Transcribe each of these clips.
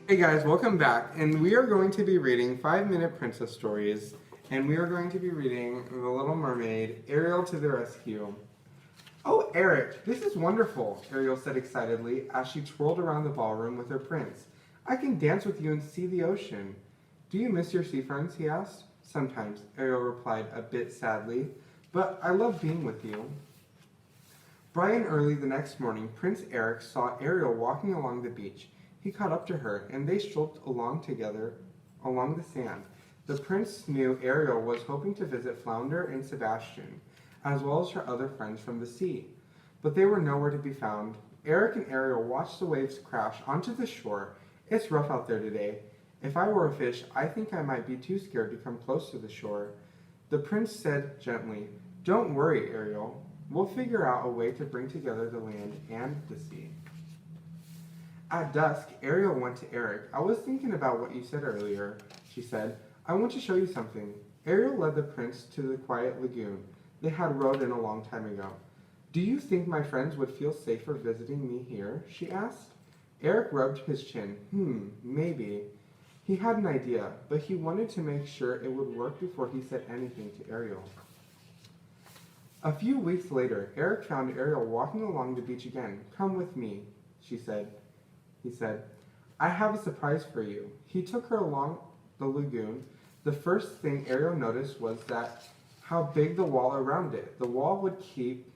Hey guys, welcome back, and we are going to be reading 5-Minute Princess Stories, and we are going to be reading The Little Mermaid, Ariel to the Rescue. Oh, Eric, this is wonderful, Ariel said excitedly as she twirled around the ballroom with her prince. I can dance with you and see the ocean. Do you miss your sea friends, he asked. Sometimes, Ariel replied a bit sadly, but I love being with you. Bright and early the next morning, Prince Eric saw Ariel walking along the beach. He caught up to her, and they strolled along together along the sand. The prince knew Ariel was hoping to visit Flounder and Sebastian, as well as her other friends from the sea. But they were nowhere to be found. Eric and Ariel watched the waves crash onto the shore. It's rough out there today. If I were a fish, I think I might be too scared to come close to the shore. The prince said gently, Don't worry, Ariel. We'll figure out a way to bring together the land and the sea. At dusk, Ariel went to Eric. I was thinking about what you said earlier, she said. I want to show you something. Ariel led the prince to the quiet lagoon they had rowed in a long time ago. Do you think my friends would feel safer visiting me here? She asked. Eric rubbed his chin. Maybe. He had an idea, but he wanted to make sure it would work before he said anything to Ariel. A few weeks later, Eric found Ariel walking along the beach again. Come with me, she said. He said, I have a surprise for you. He took her along the lagoon. The first thing Ariel noticed was how big the wall around it. The wall would keep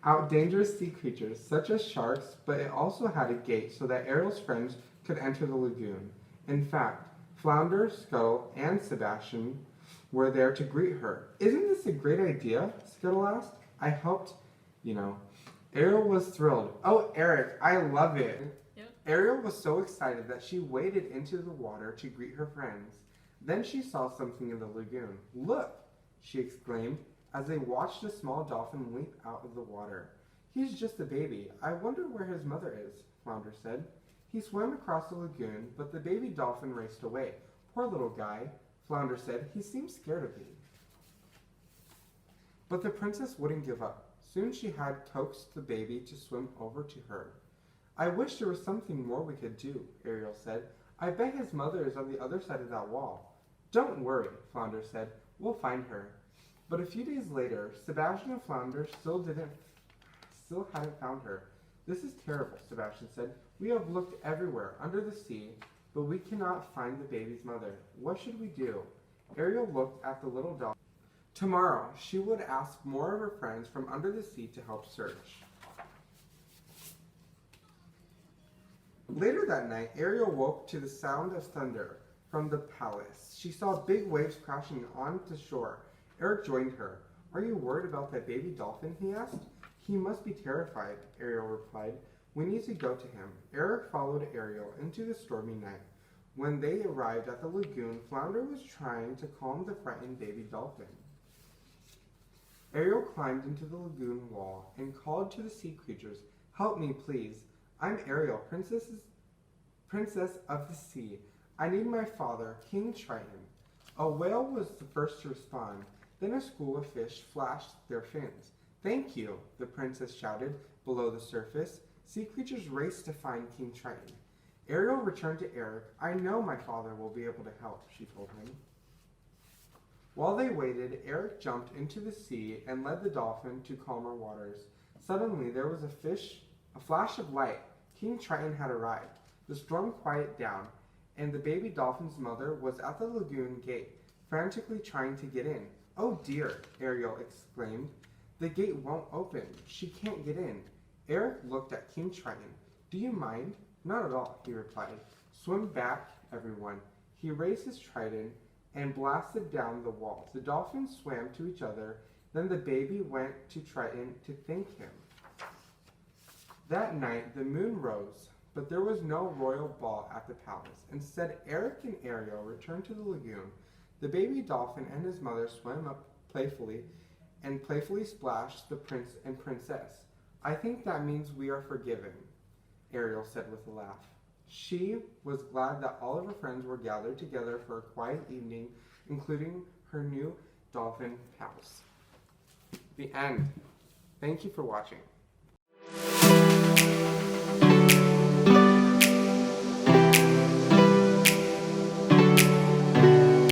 out dangerous sea creatures, such as sharks, but it also had a gate so that Ariel's friends could enter the lagoon. In fact, Flounder, Scuttle, and Sebastian were there to greet her. Isn't this a great idea? Scuttle asked. I helped, Ariel was thrilled. Oh, Eric, I love it. Yep. Ariel was so excited that she waded into the water to greet her friends. Then she saw something in the lagoon. Look, she exclaimed as they watched a small dolphin leap out of the water. He's just a baby. I wonder where his mother is, Flounder said. He swam across the lagoon, but the baby dolphin raced away. Poor little guy, Flounder said. He seems scared of me. But the princess wouldn't give up. Soon she had coaxed the baby to swim over to her. I wish there was something more we could do, Ariel said. I bet his mother is on the other side of that wall. Don't worry, Flounder said. We'll find her. But a few days later, Sebastian and Flounder still hadn't found her. This is terrible, Sebastian said. We have looked everywhere, under the sea, but we cannot find the baby's mother. What should we do? Ariel looked at the little dog. Tomorrow, she would ask more of her friends from under the sea to help search. Later that night, Ariel woke to the sound of thunder from the palace. She saw big waves crashing onto shore. Eric joined her. Are you worried about that baby dolphin? He asked. He must be terrified, Ariel replied. We need to go to him. Eric followed Ariel into the stormy night. When they arrived at the lagoon, Flounder was trying to calm the frightened baby dolphin. Ariel climbed into the lagoon wall and called to the sea creatures, Help me, please. I'm Ariel, princess of the sea. I need my father, King Triton. A whale was the first to respond. Then a school of fish flashed their fins. Thank you, the princess shouted below the surface. Sea creatures raced to find King Triton. Ariel returned to Eric. I know my father will be able to help, she told him. While they waited, Eric jumped into the sea and led the dolphin to calmer waters. Suddenly, there was a flash of light. King Triton had arrived. The storm quieted down, and the baby dolphin's mother was at the lagoon gate, frantically trying to get in. Oh dear, Ariel exclaimed. The gate won't open. She can't get in. Eric looked at King Triton. Do you mind? Not at all, he replied. Swim back, everyone. He raised his trident and blasted down the walls. The dolphins swam to each other. Then the baby went to Triton to thank him. That night, the moon rose, but there was no royal ball at the palace. Instead, Eric and Ariel returned to the lagoon. The baby dolphin and his mother swam up playfully splashed the prince and princess. I think that means we are forgiven, Ariel said with a laugh. She was glad that all of her friends were gathered together for a quiet evening, including her new dolphin pals. The end. Thank you for watching.